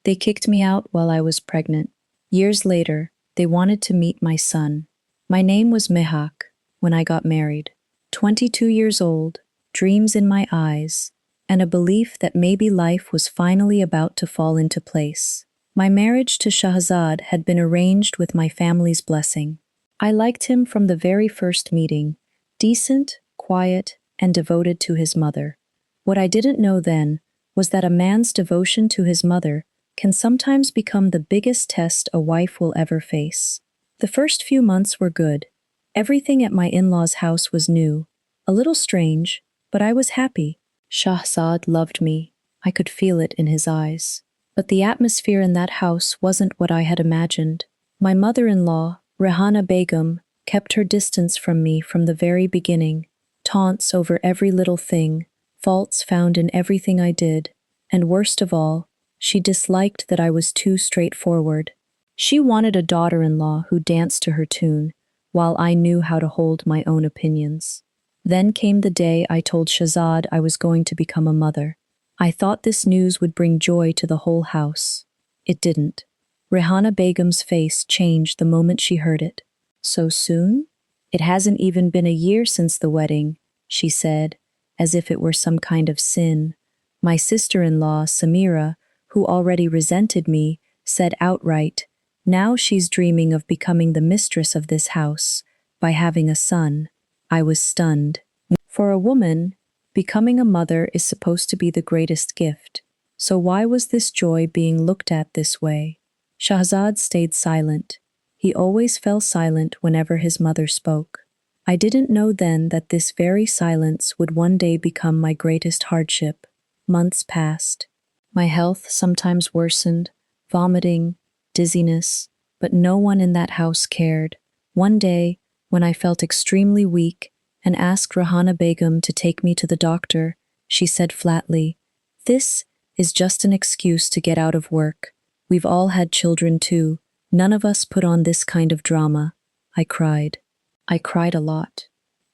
They kicked me out while I was pregnant. Years later, they wanted to meet my son. My name was Mehak when I got married. 22 years old, dreams in my eyes, and a belief that maybe life was finally about to fall into place. My marriage to Shahzad had been arranged with my family's blessing. I liked him from the very first meeting, decent, quiet, and devoted to his mother. What I didn't know then was that a man's devotion to his mother can sometimes become the biggest test a wife will ever face. The first few months were good. Everything at my in-laws' house was new, a little strange, but I was happy. Shahzad loved me. I could feel it in his eyes. But the atmosphere in that house wasn't what I had imagined. My mother-in-law, Rehana Begum, kept her distance from me from the very beginning. Taunts over every little thing, faults found in everything I did, and worst of all, she disliked that I was too straightforward. She wanted a daughter-in-law who danced to her tune, while I knew how to hold my own opinions. Then came the day I told Shahzad I was going to become a mother. I thought this news would bring joy to the whole house. It didn't. Rehana Begum's face changed the moment she heard it. So soon? It hasn't even been a year since the wedding, she said, as if it were some kind of sin. My sister-in-law, Samira, who already resented me, said outright, "Now she's dreaming of becoming the mistress of this house by having a son." I was stunned. For a woman, becoming a mother is supposed to be the greatest gift. So why was this joy being looked at this way? Shahzad stayed silent. He always fell silent whenever his mother spoke. I didn't know then that this very silence would one day become my greatest hardship. Months passed. My health sometimes worsened, vomiting, dizziness, but no one in that house cared. One day, when I felt extremely weak and asked Rehana Begum to take me to the doctor, she said flatly, "This is just an excuse to get out of work. We've all had children too. None of us put on this kind of drama." I cried. I cried a lot,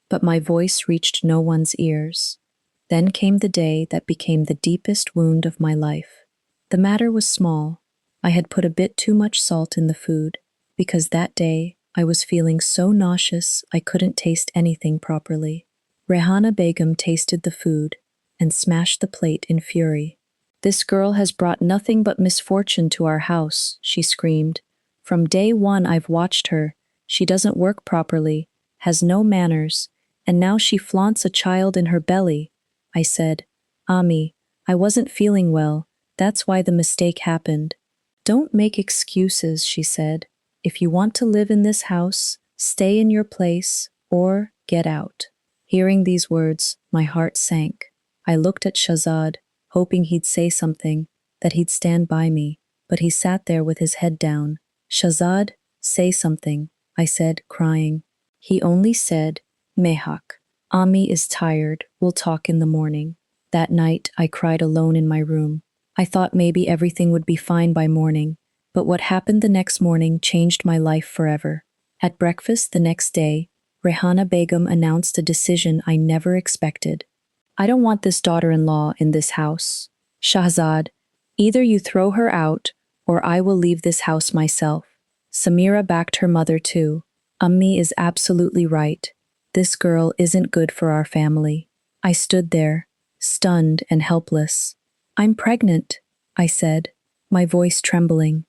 but my voice reached no one's ears. Then came the day that became the deepest wound of my life. The matter was small. I had put a bit too much salt in the food, because that day I was feeling so nauseous I couldn't taste anything properly. Rehana Begum tasted the food and smashed the plate in fury. "This girl has brought nothing but misfortune to our house," she screamed. "From day one I've watched her. She doesn't work properly, has no manners, and now she flaunts a child in her belly." I said, "Ami, I wasn't feeling well. That's why the mistake happened." "Don't make excuses," she said. "If you want to live in this house, stay in your place or get out." Hearing these words, my heart sank. I looked at Shahzad, hoping he'd say something, that he'd stand by me, but he sat there with his head down. "Shahzad, say something," I said, crying. He only said, "Mehak, Ami is tired, we'll talk in the morning." That night, I cried alone in my room. I thought maybe everything would be fine by morning, but what happened the next morning changed my life forever. At breakfast the next day, Rehana Begum announced a decision I never expected. "I don't want this daughter-in-law in this house. Shahzad, either you throw her out, or I will leave this house myself." Samira backed her mother too. "Ummi is absolutely right. This girl isn't good for our family." I stood there, stunned and helpless. "I'm pregnant," I said, my voice trembling.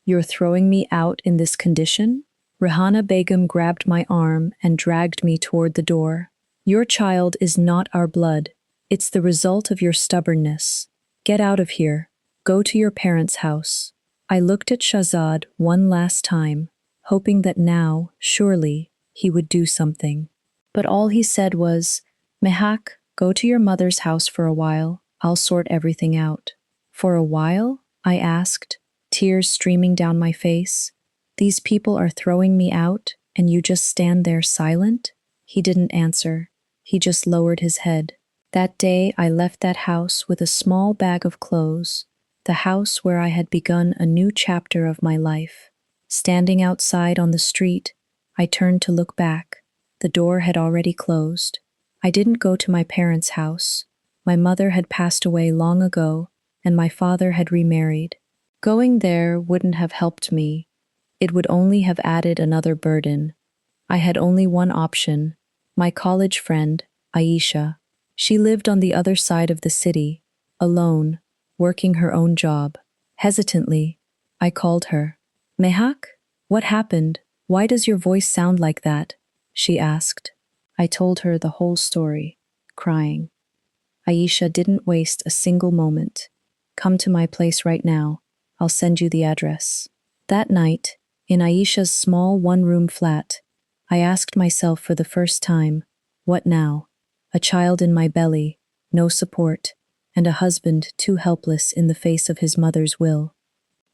"You're throwing me out in this condition?" Rehana Begum grabbed my arm and dragged me toward the door. "Your child is not our blood. It's the result of your stubbornness. Get out of here. Go to your parents' house." I looked at Shahzad one last time, hoping that now, surely, he would do something. But all he said was, "Mehak, go to your mother's house for a while. I'll sort everything out." "For a while?" I asked, tears streaming down my face. "These people are throwing me out, and you just stand there silent?" He didn't answer. He just lowered his head. That day I left that house with a small bag of clothes, the house where I had begun a new chapter of my life. Standing outside on the street, I turned to look back. The door had already closed. I didn't go to my parents' house. My mother had passed away long ago, and my father had remarried. Going there wouldn't have helped me. It would only have added another burden. I had only one option, my college friend, Aisha. She lived on the other side of the city, alone, working her own job. Hesitantly, I called her. Mehak? What happened? Why does your voice sound like that? She asked. I told her the whole story, crying. Aisha didn't waste a single moment. Come to my place right now. I'll send you the address. That night, in Aisha's small one-room flat, I asked myself for the first time, what now? A child in my belly, no support, and a husband too helpless in the face of his mother's will.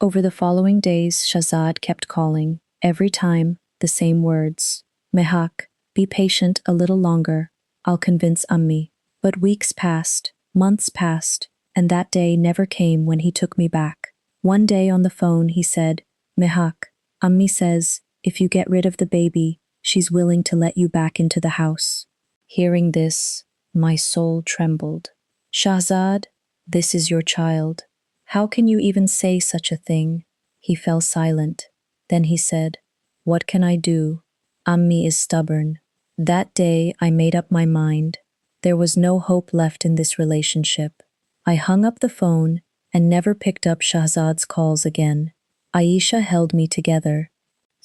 Over the following days, Shahzad kept calling, every time, the same words. Mehak, be patient a little longer. I'll convince Ammi. But weeks passed, months passed, and that day never came when he took me back. One day on the phone he said, Mehak, Ammi says, if you get rid of the baby, she's willing to let you back into the house. Hearing this, my soul trembled. Shahzad, this is your child. How can you even say such a thing? He fell silent. Then he said, what can I do? Ammi is stubborn. That day I made up my mind. There was no hope left in this relationship. I hung up the phone and never picked up Shahzad's calls again. Aisha held me together.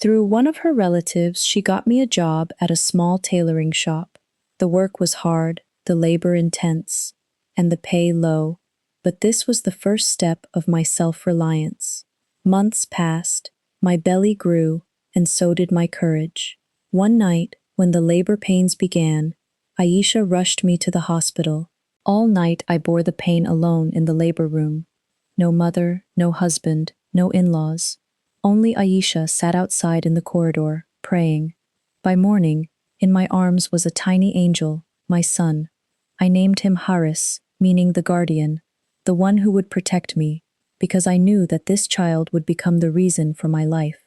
Through one of her relatives, she got me a job at a small tailoring shop. The work was hard, the labor intense, and the pay low, but this was the first step of my self-reliance. Months passed, my belly grew, and so did my courage. One night, when the labor pains began, Aisha rushed me to the hospital. All night I bore the pain alone in the labor room. No mother, no husband, no in-laws. Only Aisha sat outside in the corridor, praying. By morning, in my arms was a tiny angel, my son. I named him Haris, meaning the guardian, the one who would protect me, because I knew that this child would become the reason for my life.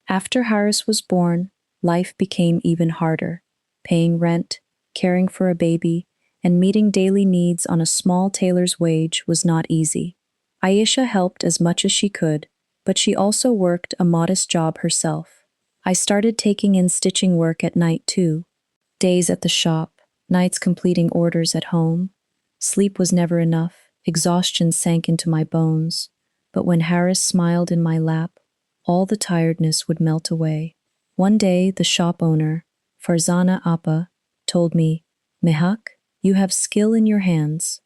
After Haris was born, life became even harder. Paying rent, caring for a baby, and meeting daily needs on a small tailor's wage was not easy. Aisha helped as much as she could, but she also worked a modest job herself. I started taking in stitching work at night too. Days at the shop, nights completing orders at home. Sleep was never enough, exhaustion sank into my bones, but when Haris smiled in my lap, all the tiredness would melt away. One day, the shop owner, Farzana Appa, told me, Mehak, you have skill in your hands.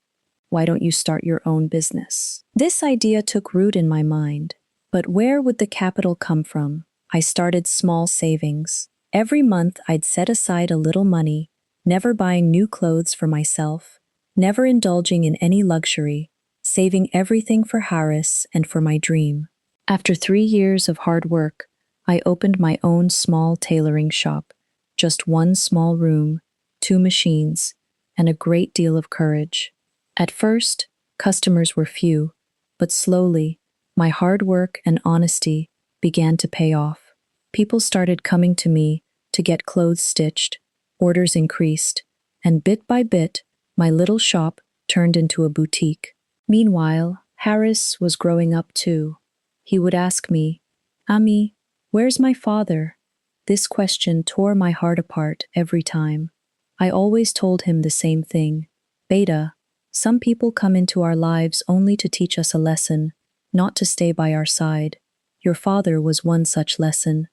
Why don't you start your own business? This idea took root in my mind, but where would the capital come from? I started small savings. Every month I'd set aside a little money, never buying new clothes for myself, never indulging in any luxury, saving everything for Haris and for my dream. After 3 years of hard work, I opened my own small tailoring shop, just one small room, 2 machines, and a great deal of courage. At first, customers were few, but slowly, my hard work and honesty began to pay off. People started coming to me to get clothes stitched, orders increased, and bit by bit, my little shop turned into a boutique. Meanwhile, Haris was growing up too. He would ask me, Ami, where's my father? This question tore my heart apart every time. I always told him the same thing. Beta, some people come into our lives only to teach us a lesson, not to stay by our side. Your father was one such lesson.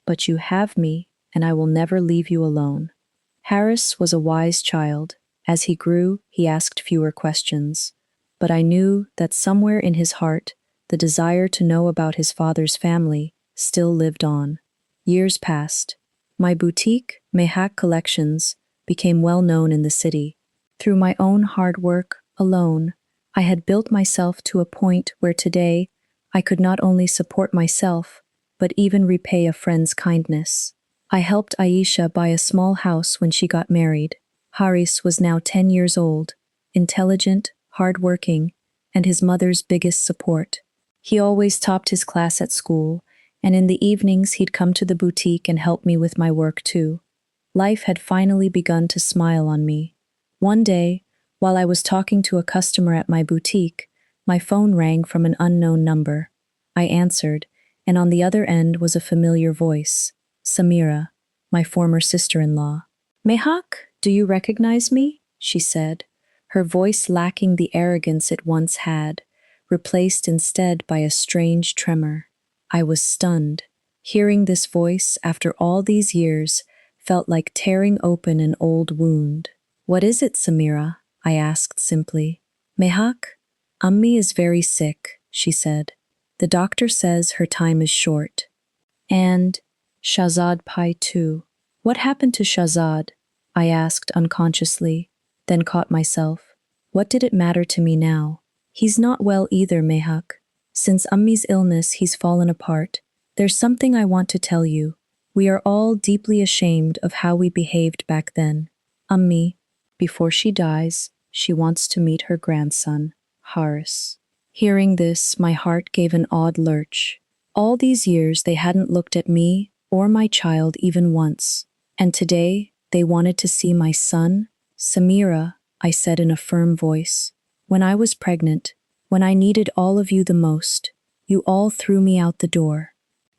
But you have me, and I will never leave you alone. Haris was a wise child. As he grew, he asked fewer questions. But I knew that somewhere in his heart, the desire to know about his father's family still lived on. Years passed. My boutique, Mehak Collections, became well known in the city. Through my own hard work, alone, I had built myself to a point where today I could not only support myself, but even repay a friend's kindness. I helped Aisha buy a small house when she got married. Haris was now 10 years old, intelligent, hardworking, and his mother's biggest support. He always topped his class at school, and in the evenings he'd come to the boutique and help me with my work too. Life had finally begun to smile on me. One day, while I was talking to a customer at my boutique, my phone rang from an unknown number. I answered, and on the other end was a familiar voice, Samira, my former sister-in-law. Mehak, do you recognize me? She said, her voice lacking the arrogance it once had, replaced instead by a strange tremor. I was stunned. Hearing this voice after all these years felt like tearing open an old wound. What is it, Samira? I asked simply. Mehak, Ummi is very sick, she said. The doctor says her time is short. And Shahzad Pai too. What happened to Shahzad? I asked unconsciously, then caught myself. What did it matter to me now? He's not well either, Mehak. Since Ummi's illness, he's fallen apart. There's something I want to tell you. We are all deeply ashamed of how we behaved back then. Ummi, before she dies, she wants to meet her grandson, Haris. Hearing this, my heart gave an odd lurch. All these years they hadn't looked at me or my child even once. And today, they wanted to see my son? Samira, I said in a firm voice. When I was pregnant, when I needed all of you the most, you all threw me out the door.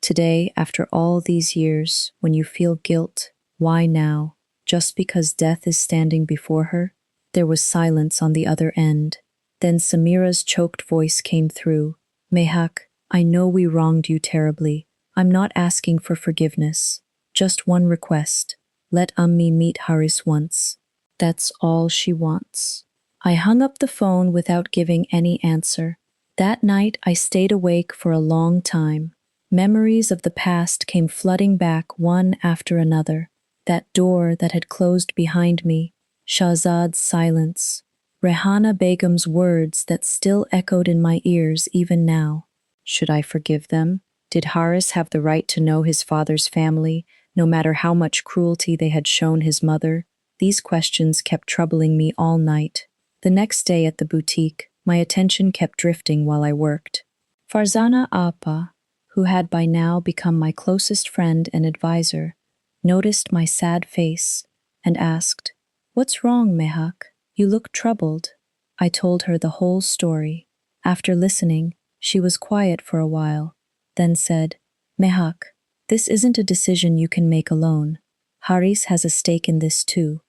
Today, after all these years, when you feel guilt, why now? Just because death is standing before her? There was silence on the other end. Then Samira's choked voice came through. Mehak, I know we wronged you terribly. I'm not asking for forgiveness. Just one request. Let Ummi meet Haris once. That's all she wants. I hung up the phone without giving any answer. That night, I stayed awake for a long time. Memories of the past came flooding back one after another. That door that had closed behind me, Shahzad's silence, Rehana Begum's words that still echoed in my ears even now. Should I forgive them? Did Haris have the right to know his father's family, no matter how much cruelty they had shown his mother? These questions kept troubling me all night. The next day at the boutique, my attention kept drifting while I worked. Farzana Appa, who had by now become my closest friend and advisor, noticed my sad face and asked, "What's wrong, Mehak? You look troubled." I told her the whole story. After listening, she was quiet for a while, then said, "Mehak, this isn't a decision you can make alone. Haris has a stake in this too.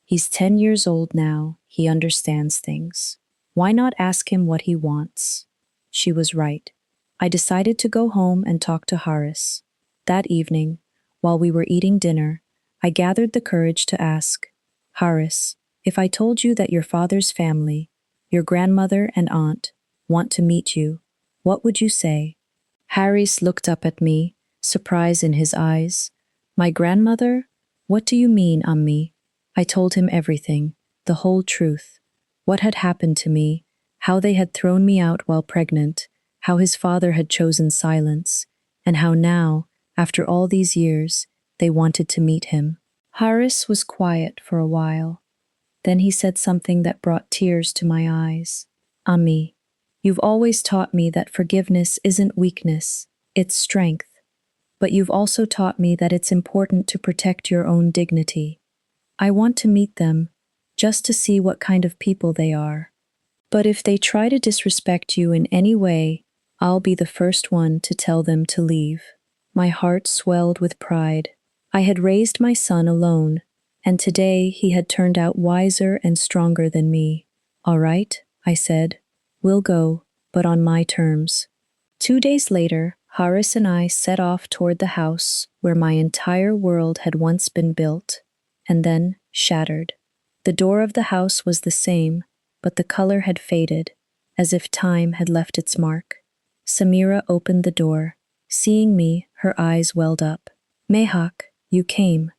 He's 10 years old now, he understands things. Why not ask him what he wants?" She was right. I decided to go home and talk to Haris. That evening, while we were eating dinner, I gathered the courage to ask, "Haris, if I told you that your father's family, your grandmother and aunt, want to meet you, what would you say?" Haris looked up at me, surprise in his eyes. "My grandmother? What do you mean, Ummi?" I told him everything, the whole truth. What had happened to me, how they had thrown me out while pregnant, how his father had chosen silence, and how now, after all these years, they wanted to meet him. Haris was quiet for a while. Then he said something that brought tears to my eyes. "Ummi, you've always taught me that forgiveness isn't weakness, it's strength. But you've also taught me that it's important to protect your own dignity. I want to meet them, just to see what kind of people they are. But if they try to disrespect you in any way, I'll be the first one to tell them to leave." My heart swelled with pride. I had raised my son alone, and today he had turned out wiser and stronger than me. "All right," I said, "we'll go, but on my terms." 2 days later, Haris and I set off toward the house where my entire world had once been built, and then shattered. The door of the house was the same, but the color had faded, as if time had left its mark. Samira opened the door. Seeing me, her eyes welled up. "Mehak, you came."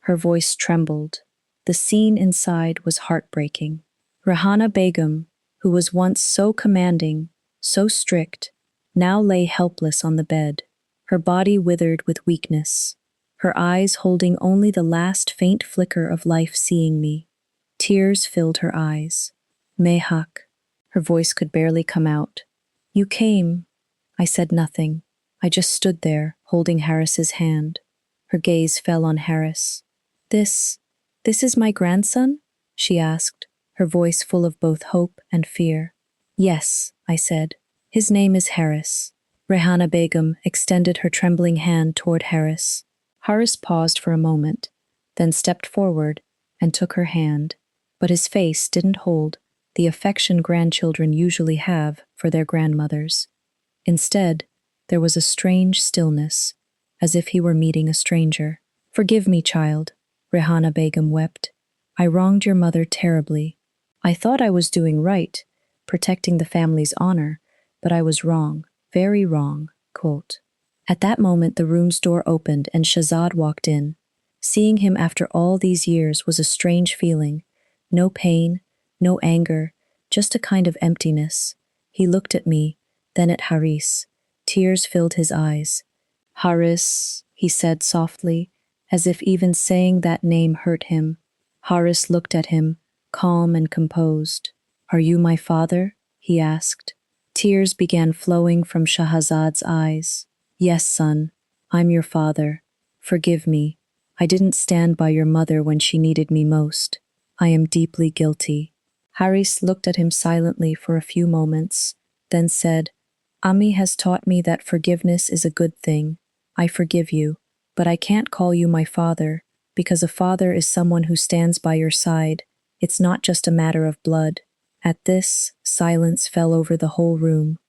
Her voice trembled. The scene inside was heartbreaking. Rehana Begum, who was once so commanding, so strict, now lay helpless on the bed, her body withered with weakness, her eyes holding only the last faint flicker of life seeing me. Tears filled her eyes. "Mehak," her voice could barely come out. "You came." I said nothing. I just stood there, holding Haris's hand. Her gaze fell on Haris. This is my grandson?" she asked, her voice full of both hope and fear. "Yes," I said. "His name is Haris." Rehana Begum extended her trembling hand toward Haris. Haris paused for a moment, then stepped forward and took her hand, but his face didn't hold the affection grandchildren usually have for their grandmothers. Instead, there was a strange stillness, as if he were meeting a stranger. "Forgive me, child," Rehana Begum wept. "I wronged your mother terribly. I thought I was doing right, protecting the family's honor, but I was wrong, very wrong." Quote. At that moment, the room's door opened and Shahzad walked in. Seeing him after all these years was a strange feeling. No pain, no anger, just a kind of emptiness. He looked at me, then at Haris. Tears filled his eyes. "Haris," he said softly, as if even saying that name hurt him. Haris looked at him, calm and composed. "Are you my father?" he asked. Tears began flowing from Shahzad's eyes. "Yes, son, I'm your father. Forgive me. I didn't stand by your mother when she needed me most. I am deeply guilty." Haris looked at him silently for a few moments, then said, "Ami has taught me that forgiveness is a good thing. I forgive you, but I can't call you my father, because a father is someone who stands by your side. It's not just a matter of blood." At this, silence fell over the whole room.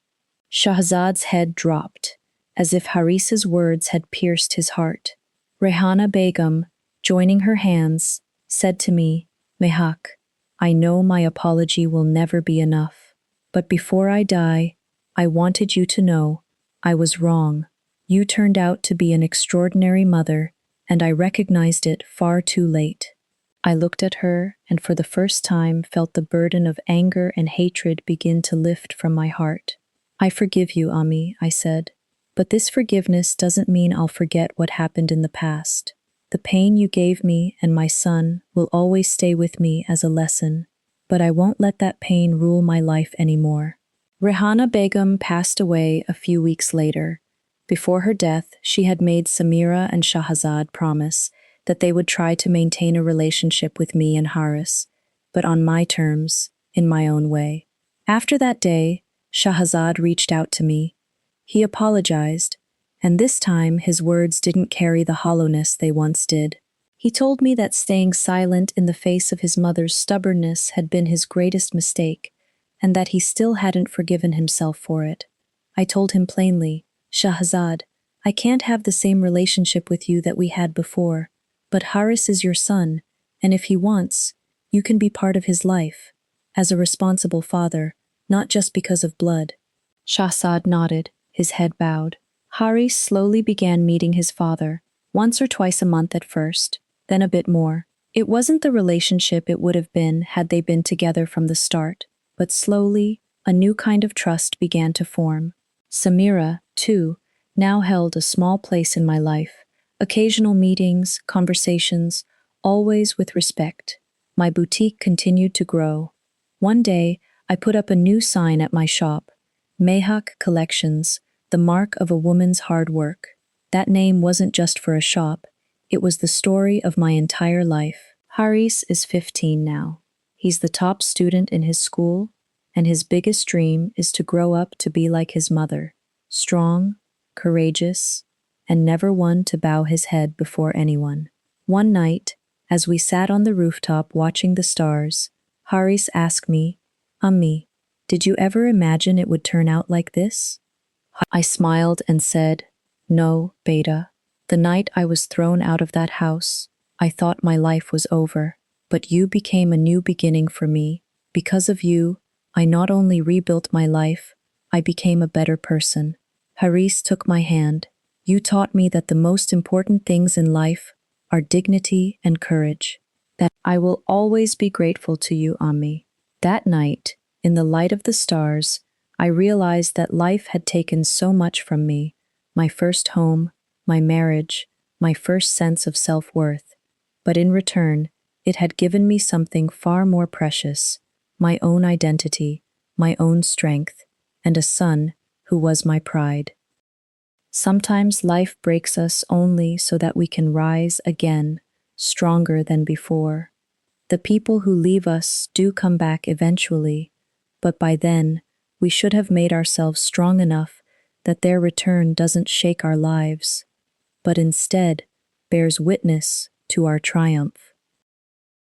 Shahzad's head dropped, as if Haris's words had pierced his heart. Rehana Begum, joining her hands, said to me, "Mehak, I know my apology will never be enough, but before I die, I wanted you to know I was wrong. You turned out to be an extraordinary mother, and I recognized it far too late." I looked at her and for the first time felt the burden of anger and hatred begin to lift from my heart. "I forgive you, Ami," I said, "but this forgiveness doesn't mean I'll forget what happened in the past. The pain you gave me and my son will always stay with me as a lesson, but I won't let that pain rule my life anymore." Rehana Begum passed away a few weeks later. Before her death, she had made Samira and Shahzad promise that they would try to maintain a relationship with me and Haris, but on my terms, in my own way. After that day, Shahzad reached out to me. He apologized, and this time his words didn't carry the hollowness they once did. He told me that staying silent in the face of his mother's stubbornness had been his greatest mistake, and that he still hadn't forgiven himself for it. I told him plainly, "Shahzad, I can't have the same relationship with you that we had before, but Haris is your son, and if he wants, you can be part of his life, as a responsible father, not just because of blood." Shahzad nodded, his head bowed. Haris slowly began meeting his father, once or twice a month at first, then a bit more. It wasn't the relationship it would have been had they been together from the start, but slowly, a new kind of trust began to form. Samira, too, now held a small place in my life. Occasional meetings, conversations, always with respect. My boutique continued to grow. One day, I put up a new sign at my shop, Mehak Collections, the mark of a woman's hard work. That name wasn't just for a shop, it was the story of my entire life. Haris is 15 now. He's the top student in his school, and his biggest dream is to grow up to be like his mother, strong, courageous, and never one to bow his head before anyone. One night, as we sat on the rooftop watching the stars, Haris asked me, "Ummi, did you ever imagine it would turn out like this?" I smiled and said, "No, Beta. The night I was thrown out of that house, I thought my life was over, but you became a new beginning for me. Because of you, I not only rebuilt my life, I became a better person." Haris took my hand. "You taught me that the most important things in life are dignity and courage. That I will always be grateful to you, Ammi." That night, in the light of the stars, I realized that life had taken so much from me, my first home, my marriage, my first sense of self-worth. But in return, it had given me something far more precious, my own identity, my own strength, and a son who was my pride. Sometimes life breaks us only so that we can rise again, stronger than before. The people who leave us do come back eventually, but by then, we should have made ourselves strong enough that their return doesn't shake our lives, but instead bears witness to our triumph.